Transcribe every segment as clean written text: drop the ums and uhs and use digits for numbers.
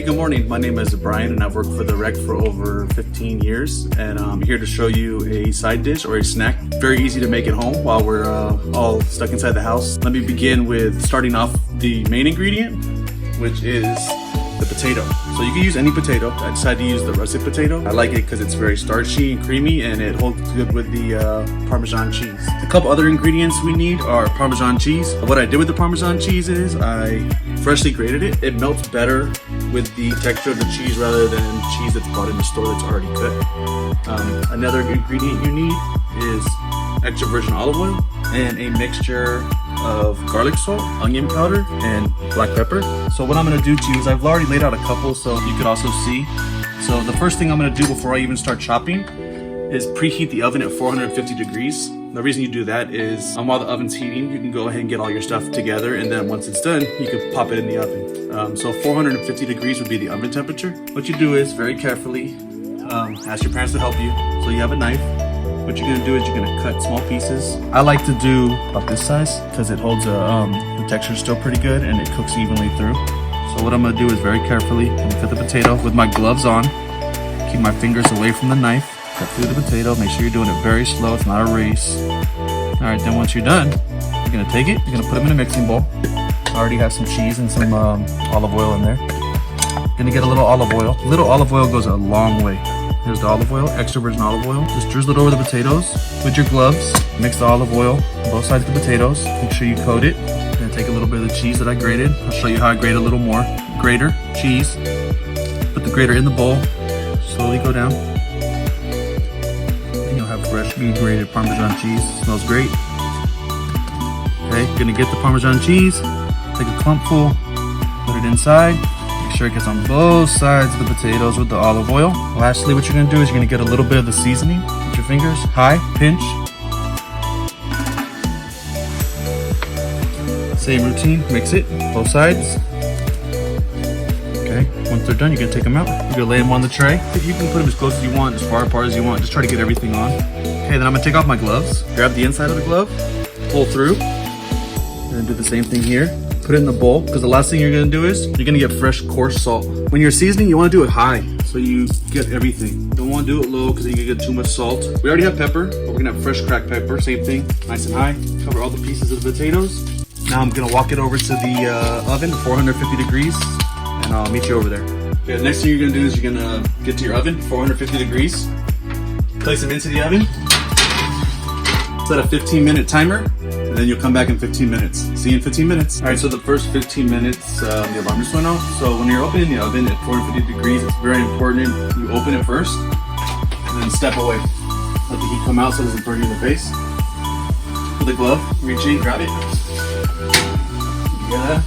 good morning. My name is Brian and I've worked for the Rec for over 15 years, and I'm here to show you a side dish or a snack. Very easy to make at home while we're all stuck inside the house. Let me begin with starting off the main ingredient, which is the potato. So you can use any potato. I decided to use the russet potato. I like it because it's very starchy and creamy and it holds good with the Parmesan cheese. A couple other ingredients we need are Parmesan cheese. What I did with the Parmesan cheese is I freshly grated it. It melts better with the texture of the cheese rather than cheese that's bought in the store that's already cooked. Another ingredient you need is extra virgin olive oil and a mixture of garlic salt, onion powder, and black pepper. So what I'm gonna do to you is I've already laid out a couple so you could also see. So the first thing I'm gonna do before I even start chopping is preheat the oven at 450 degrees. The reason you do that is while the oven's heating, you can go ahead and get all your stuff together, and then once it's done, you can pop it in the oven. So 450 degrees would be the oven temperature. What you do is very carefully ask your parents to help you. So you have a knife. What you're gonna do is you're gonna cut small pieces. I like to do about this size because it holds the texture is still pretty good and it cooks evenly through. So what I'm gonna do is very carefully, I'm gonna cut the potato with my gloves on. Keep my fingers away from the knife. Cut through the potato. Make sure you're doing it very slow. It's not a race. All right, then once you're done, you're gonna take it. You're gonna put them in a mixing bowl. I already have some cheese and some olive oil in there. You're gonna get a little olive oil. A little olive oil goes a long way. Here's the olive oil, extra virgin olive oil. Just drizzle it over the potatoes with your gloves. Mix the olive oil on both sides of the potatoes. Make sure you coat it. I'm gonna take a little bit of the cheese that I grated. I'll show you how I grate a little more. Grater, cheese. Put the grater in the bowl. Slowly go down. And you'll have freshly grated Parmesan cheese. Smells great. Okay, gonna get the Parmesan cheese. Take a clumpful, put it inside. Make sure it gets on both sides of the potatoes with the olive oil. Lastly, what you're gonna do is you're gonna get a little bit of the seasoning with your fingers. High, pinch. Same routine, mix it, both sides. Okay, once they're done, you're gonna take them out. You're gonna lay them on the tray. You can put them as close as you want, as far apart as you want. Just try to get everything on. Okay, then I'm gonna take off my gloves. Grab the inside of the glove, pull through, and do the same thing here. Put it in the bowl, because the last thing you're gonna do is you're gonna get fresh coarse salt. When you're seasoning, you wanna do it high, so you get everything. You don't wanna do it low, because then you get too much salt. We already have pepper, but we're gonna have fresh cracked pepper, same thing, nice and high. Cover all the pieces of the potatoes. Now I'm gonna walk it over to the oven, 450 degrees, and I'll meet you over there. Okay, the next thing you're gonna do is you're gonna get to your oven, 450 degrees. Place them into the oven. Set a 15-minute timer. And then you'll come back in 15 minutes. See you in 15 minutes. All right, so the first 15 minutes, the alarm just went off. So when you're opening the oven at 450 degrees, it's very important you open it first and then step away. Let the heat come out so it doesn't burn you in the face. With a glove, reach in, grab it. Yeah.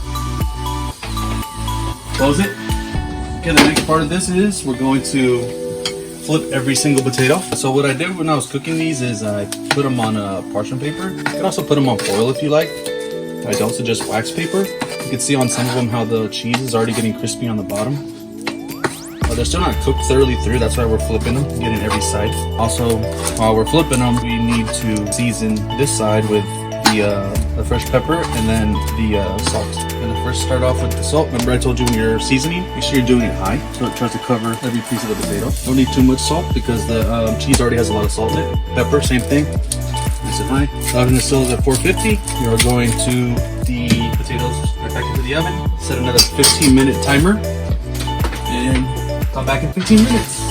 Close it. Okay, the next part of this is we're going to flip every single potato. So what I did when I was cooking these is I put them on parchment paper. You can also put them on foil if you like. I don't suggest wax paper. You can see on some of them how the cheese is already getting crispy on the bottom. But they're still not cooked thoroughly through, that's why we're flipping them, getting every side. Also, while we're flipping them, we need to season this side with the fresh pepper and then the salt. I'm gonna first start off with the salt. Remember I told you when you're seasoning, make sure you're doing it high so it tries to cover every piece of the potato. Don't need too much salt because the cheese already has a lot of salt in it. Pepper, same thing. Nice and high. The oven is still at 450. You're going to the potatoes right back into the oven. Set another 15-minute timer and come back in 15 minutes.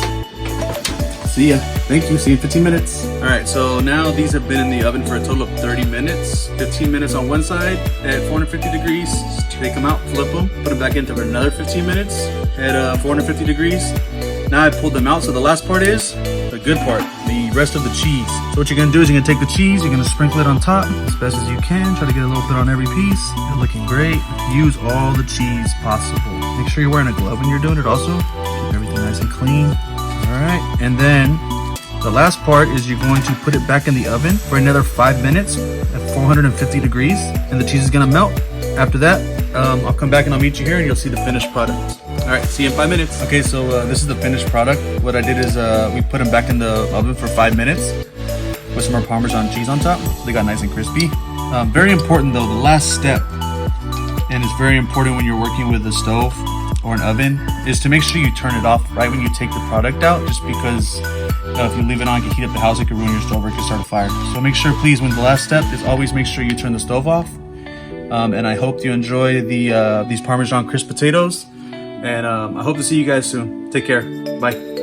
See ya. Thank you. See you in 15 minutes. All right, so now these have been in the oven for a total of 30 minutes. 15 minutes on one side at 450 degrees. Take them out, flip them, put them back in for another 15 minutes at 450 degrees. Now I pulled them out, so the last part is the good part, the rest of the cheese. So what you're gonna do is you're gonna take the cheese, you're gonna sprinkle it on top as best as you can. Try to get a little bit on every piece. It's looking great. Use all the cheese possible. Make sure you're wearing a glove when you're doing it also. Keep everything nice and clean. All right, and then the last part is you're going to put it back in the oven for another 5 minutes at 450 degrees, and the cheese is gonna melt. After that, I'll come back and I'll meet you here and you'll see the finished product. All right, see you in 5 minutes. Okay, so this is the finished product. What I did is we put them back in the oven for 5 minutes with some more Parmesan cheese on top. So they got nice and crispy. Very important though, the last step, and it's very important when you're working with the stove or an oven is to make sure you turn it off right when you take the product out, just because if you leave it on, it can heat up the house, it can ruin your stove, or it can start a fire. So make sure, please, when the last step is always make sure you turn the stove off. And I hope you enjoy these Parmesan crisp potatoes. And I hope to see you guys soon. Take care. Bye.